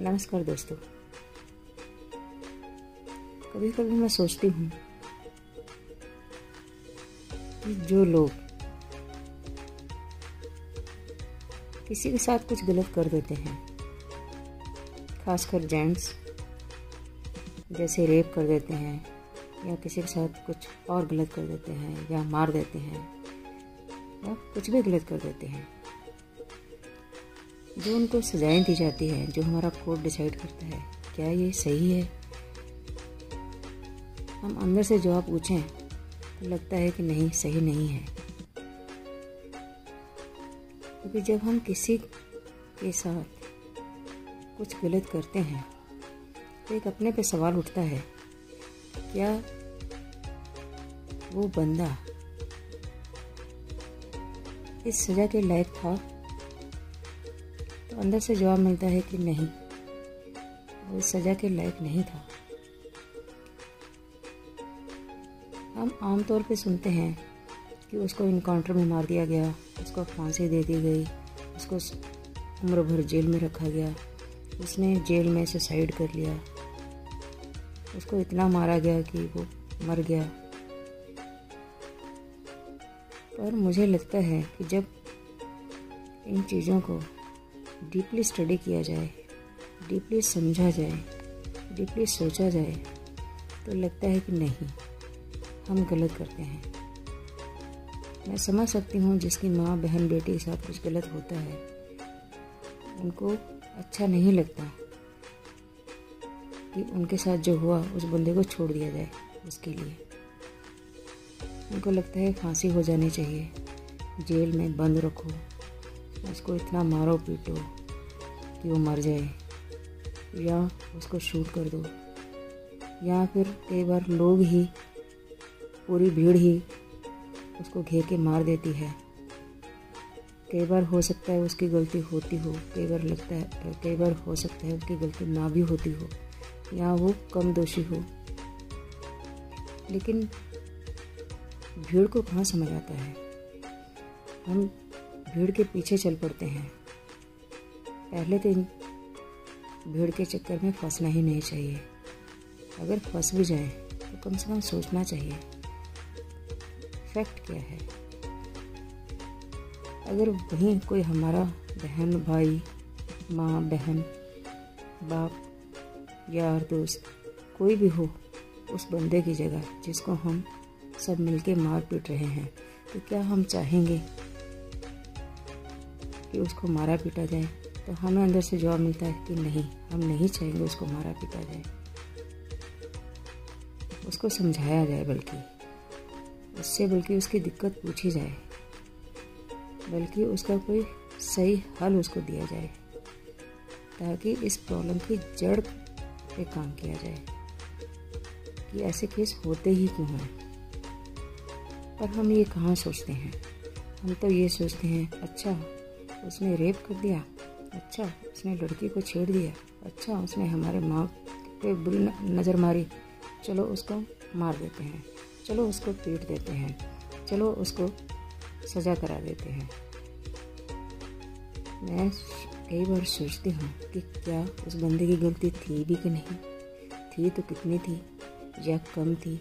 नमस्कार दोस्तों। कभी कभी मैं सोचती हूँ कि जो लोग किसी के साथ कुछ गलत कर देते हैं, खासकर जेंट्स, जैसे रेप कर देते हैं या किसी के साथ कुछ और गलत कर देते हैं या मार देते हैं या कुछ भी गलत कर देते हैं, जो उनको सजाएं दी जाती है, जो हमारा कोर्ट डिसाइड करता है क्या ये सही है। हम अंदर से जवाब पूछें तो लगता है कि नहीं, सही नहीं है। क्योंकि जब हम किसी के साथ कुछ गलत करते हैं तो एक अपने पे सवाल उठता है, क्या वो बंदा इस सज़ा के लायक था? तो अंदर से जवाब मिलता है कि नहीं, वो इस सज़ा के लायक नहीं था। हम आमतौर पे सुनते हैं कि उसको इनकाउंटर में मार दिया गया, उसको फांसी दे दी गई, उसको उम्र भर जेल में रखा गया, उसने जेल में सुसाइड कर लिया, उसको इतना मारा गया कि वो मर गया। पर मुझे लगता है कि जब इन चीज़ों को डीपली स्टडी किया जाए, डीपली समझा जाए, डीपली सोचा जाए, तो लगता है कि नहीं, हम गलत करते हैं। मैं समझ सकती हूँ जिसकी माँ बहन बेटी के साथ कुछ गलत होता है, उनको अच्छा नहीं लगता कि उनके साथ जो हुआ उस बंदे को छोड़ दिया जाए। उसके लिए उनको लगता है फांसी हो जानी चाहिए, जेल में बंद रखो, उसको इतना मारो पीटो कि वो मर जाए, या उसको शूट कर दो, या फिर कई बार लोग ही, पूरी भीड़ ही उसको घेर के मार देती है। कई बार हो सकता है उसकी गलती होती हो, कई बार हो सकता है उसकी गलती ना भी होती हो, या वो कम दोषी हो। लेकिन भीड़ को कहाँ समझ आता है। हम भीड़ के पीछे चल पड़ते हैं। पहले तो इन भीड़ के चक्कर में फंसना ही नहीं चाहिए। अगर फंस भी जाए तो कम से कम सोचना चाहिए फैक्ट क्या है। अगर वहीं कोई हमारा बहन भाई, माँ बहन, बाप, यार दोस्त, कोई भी हो, उस बंदे की जगह जिसको हम सब मिलके मार पीट रहे हैं, तो क्या हम चाहेंगे कि उसको मारा पीटा जाए? तो हमें अंदर से जवाब मिलता है कि नहीं, हम नहीं चाहेंगे उसको मारा पीटा जाए। उसको समझाया जाए, बल्कि उसकी दिक्कत पूछी जाए, बल्कि उसका कोई सही हल उसको दिया जाए, ताकि इस प्रॉब्लम की जड़ पे काम किया जाए कि ऐसे केस होते ही क्यों हैं। पर हम ये कहाँ सोचते हैं। हम तो ये सोचते हैं, अच्छा उसने रेप कर दिया, अच्छा उसने लड़की को छेड़ दिया, अच्छा उसने हमारे माँ पे बुरी नज़र मारी, चलो उसको मार देते हैं, चलो उसको पीट देते हैं, चलो उसको सज़ा करा देते हैं। मैं कई बार सोचती हूँ कि क्या उस बंदे की गलती थी भी कि नहीं थी, तो कितनी थी, या कम थी,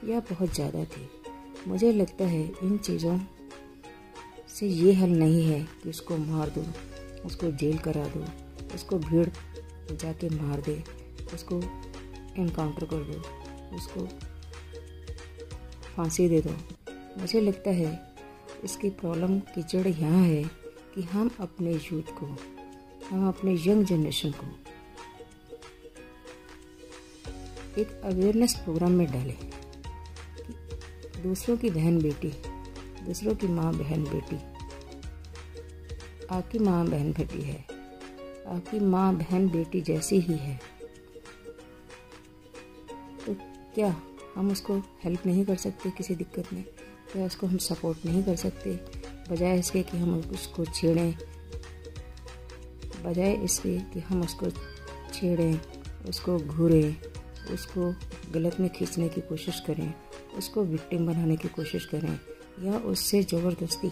या बहुत ज़्यादा थी। मुझे लगता है इन चीज़ों से ये हल नहीं है कि उसको मार दो, उसको जेल करा दो, उसको भीड़ जाके मार दे, उसको एनकाउंटर कर दो, उसको फांसी दे दो। मुझे लगता है इसकी प्रॉब्लम की जड़ यहाँ है कि हम अपने यूथ को, हम अपने यंग जनरेशन को एक अवेयरनेस प्रोग्राम में डालें कि दूसरों की बहन बेटी, दूसरों की माँ बहन बेटी, आपकी माँ बहन बेटी है, आपकी माँ बहन बेटी जैसी ही है, तो क्या हम उसको हेल्प नहीं कर सकते किसी दिक्कत में? क्या उसको हम सपोर्ट नहीं कर सकते? बजाय इसके कि हम उसको छेड़ें, उसको घूरें, उसको गलत में खींचने की कोशिश करें, उसको विक्टिम बनाने की कोशिश करें, या उससे ज़बरदस्ती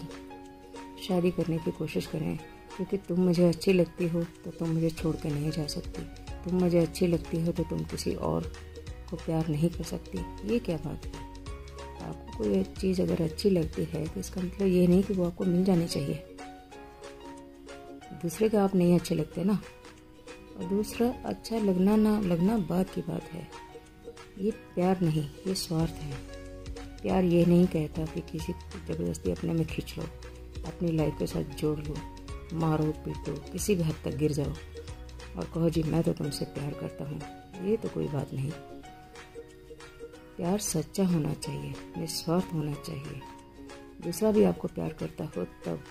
शादी करने की कोशिश करें, क्योंकि तुम मुझे अच्छी लगती हो तो तुम मुझे छोड़ के नहीं जा सकती, तुम मुझे अच्छी लगती हो तो तुम किसी और को प्यार नहीं कर सकती। ये क्या बात है? आपको कोई चीज़ अगर अच्छी लगती है तो इसका मतलब ये नहीं कि वो आपको मिल जानी चाहिए। दूसरे का आप नहीं अच्छे लगते ना, और दूसरा अच्छा लगना ना लगना बात की बात है। ये प्यार नहीं, ये स्वार्थ है। प्यार ये नहीं कहता कि किसी को ज़बरदस्ती अपने में खींच लो, अपनी लाइफ के साथ जोड़ लो, मारो पीटो, किसी भी हद तक गिर जाओ और कहो जी मैं तो तुमसे प्यार करता हूँ। ये तो कोई बात नहीं। प्यार सच्चा होना चाहिए, निस्वार्थ होना चाहिए। दूसरा भी आपको प्यार करता हो तब,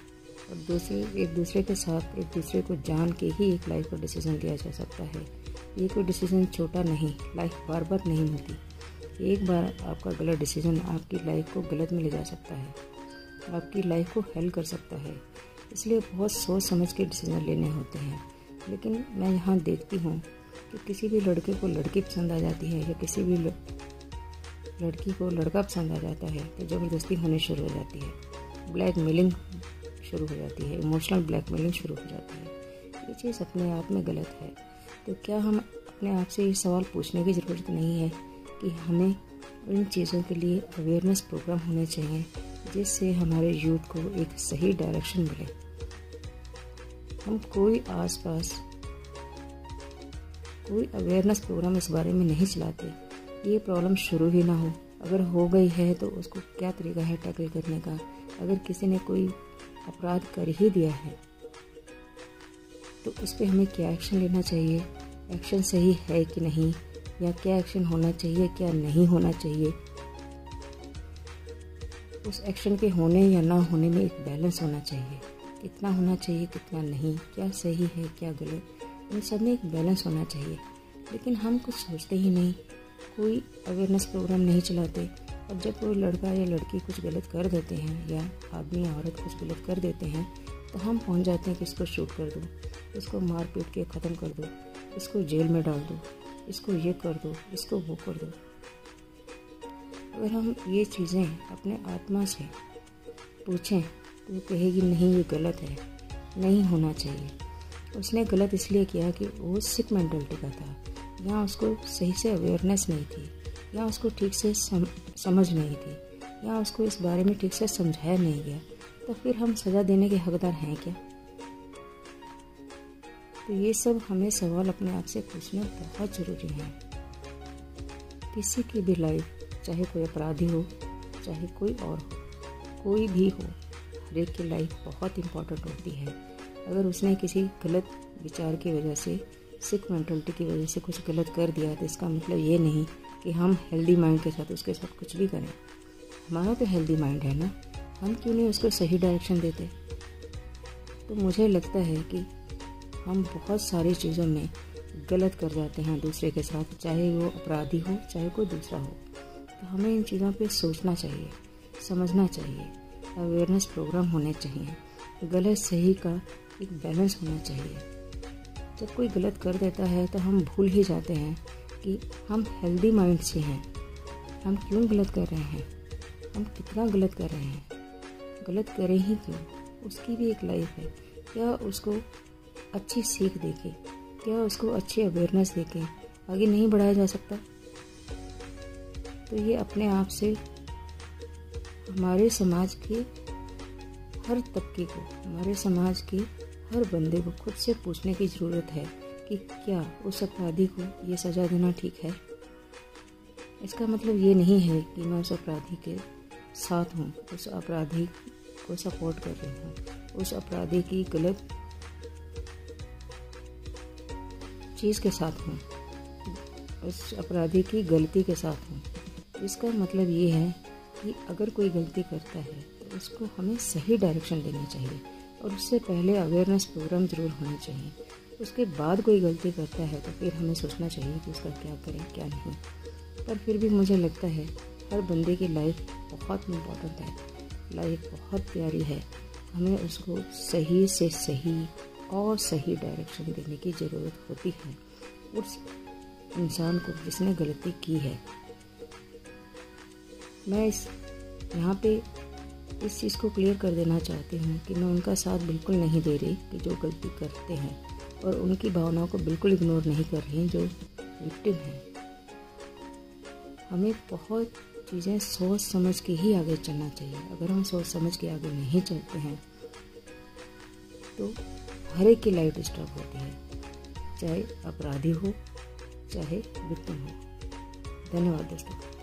और एक दूसरे के साथ एक दूसरे को जान के ही एक लाइफ का डिसीज़न लिया जा सकता है। ये कोई डिसीज़न छोटा नहीं, लाइफ बार बार नहीं मिलती। एक बार आपका गलत डिसीज़न आपकी लाइफ को गलत में ले जा सकता है, आपकी लाइफ को हेल कर सकता है। इसलिए बहुत सोच समझ के डिसीज़न लेने होते हैं। लेकिन मैं यहाँ देखती हूँ कि किसी भी लड़के को लड़की पसंद आ जाती है या किसी भी लड़की को लड़का पसंद आ जाता है तो ज़बरदस्ती होनी शुरू हो जाती है, ब्लैकमेलिंग शुरू हो जाती है, इमोशनल ब्लैकमेलिंग शुरू हो जाती है। ये चीज़ अपने आप में गलत है। तो क्या हम अपने आप से ये सवाल पूछने की ज़रूरत नहीं है कि हमें इन चीज़ों के लिए अवेयरनेस प्रोग्राम होने चाहिए जिससे हमारे यूथ को एक सही डायरेक्शन मिले। हम कोई आसपास कोई अवेयरनेस प्रोग्राम इस बारे में नहीं चलाते, ये प्रॉब्लम शुरू ही ना हो। अगर हो गई है तो उसको क्या तरीका है टैकल करने का। अगर किसी ने कोई अपराध कर ही दिया है तो उस पर हमें क्या एक्शन लेना चाहिए, एक्शन सही है कि नहीं, या क्या एक्शन होना चाहिए क्या नहीं होना चाहिए। उस एक्शन के होने या ना होने में एक बैलेंस होना चाहिए, कितना होना चाहिए कितना नहीं, क्या सही है क्या गलत, इन सब में एक बैलेंस होना चाहिए। लेकिन हम कुछ सोचते ही नहीं, कोई अवेयरनेस प्रोग्राम नहीं चलाते। और जब कोई लड़का या लड़की कुछ गलत कर देते हैं या आदमी या औरत कुछ गलत कर देते हैं तो हम पहुंच जाते हैं कि इसको शूट कर दो, इसको मार पीट के ख़त्म कर दो, इसको जेल में डाल दो, इसको ये कर दो, इसको वो कर दो। अगर हम ये चीज़ें अपने आत्मा से पूछें तो वो कहेगी नहीं ये गलत है, नहीं होना चाहिए। उसने गलत इसलिए किया कि वो सिक मेंटलिटी का था, या उसको सही से अवेयरनेस नहीं थी, या उसको ठीक से समझ नहीं थी, या उसको इस बारे में ठीक से समझाया नहीं गया। तो फिर हम सज़ा देने के हकदार हैं क्या? तो ये सब हमें सवाल अपने आप से पूछना बहुत ज़रूरी है। किसी की भी लाइफ, चाहे कोई अपराधी हो चाहे कोई और हो, कोई भी हो, हर एक की लाइफ बहुत इम्पोर्टेंट होती है। अगर उसने किसी गलत विचार की वजह से, सिक मेंटलिटी की वजह से कुछ गलत कर दिया तो इसका मतलब ये नहीं कि हम हेल्दी माइंड के साथ उसके साथ कुछ भी करें। हमारा तो हेल्दी माइंड है ना, हम क्यों नहीं उसको सही डायरेक्शन देते? तो मुझे लगता है कि हम बहुत सारी चीज़ों में गलत कर जाते हैं दूसरे के साथ, चाहे वो अपराधी हो चाहे कोई दूसरा हो। तो हमें इन चीज़ों पे सोचना चाहिए, समझना चाहिए, अवेयरनेस प्रोग्राम होने चाहिए, गलत सही का एक बैलेंस होना चाहिए। जब कोई गलत कर देता है तो हम भूल ही जाते हैं कि हम हेल्दी माइंड से हैं, हम क्यों गलत कर रहे हैं, हम कितना गलत कर रहे हैं, गलत करें ही क्यों। उसकी भी एक लाइफ है, क्या उसको अच्छी सीख देके, क्या उसको अच्छी अवेयरनेस देके आगे नहीं बढ़ाया जा सकता? तो ये अपने आप से हमारे समाज के हर तबके को, हमारे समाज के हर बंदे को खुद से पूछने की ज़रूरत है कि क्या उस अपराधी को ये सज़ा देना ठीक है। इसका मतलब ये नहीं है कि मैं उस अपराधी के साथ हूँ, उस अपराधी को सपोर्ट कर रही हूँ, उस अपराधी की गलत चीज़ के साथ हूँ, उस अपराधी की गलती के साथ हूँ। इसका मतलब ये है कि अगर कोई गलती करता है तो उसको हमें सही डायरेक्शन देनी चाहिए, और उससे पहले अवेयरनेस प्रोग्राम ज़रूर होने चाहिए। उसके बाद कोई गलती करता है तो फिर हमें सोचना चाहिए कि उसका क्या करें क्या नहीं। पर फिर भी मुझे लगता है हर बंदे की लाइफ बहुत इम्पोर्टेंट है, लाइफ बहुत प्यारी है, हमें उसको सही से सही और सही डायरेक्शन देने की ज़रूरत होती है उस इंसान को जिसने गलती की है। मैं यहाँ पे इस चीज़ को क्लियर कर देना चाहती हूँ कि मैं उनका साथ बिल्कुल नहीं दे रही कि जो गलती करते हैं, और उनकी भावनाओं को बिल्कुल इग्नोर नहीं कर रही जो विक्टिम हैं। हमें बहुत चीज़ें सोच समझ के ही आगे चलना चाहिए। अगर हम सोच समझ के आगे नहीं चलते हैं तो हर एक की लाइफ डिस्टर्ब होती है, चाहे अपराधी हो चाहे विक्टिम हो। धन्यवाद दोस्तों।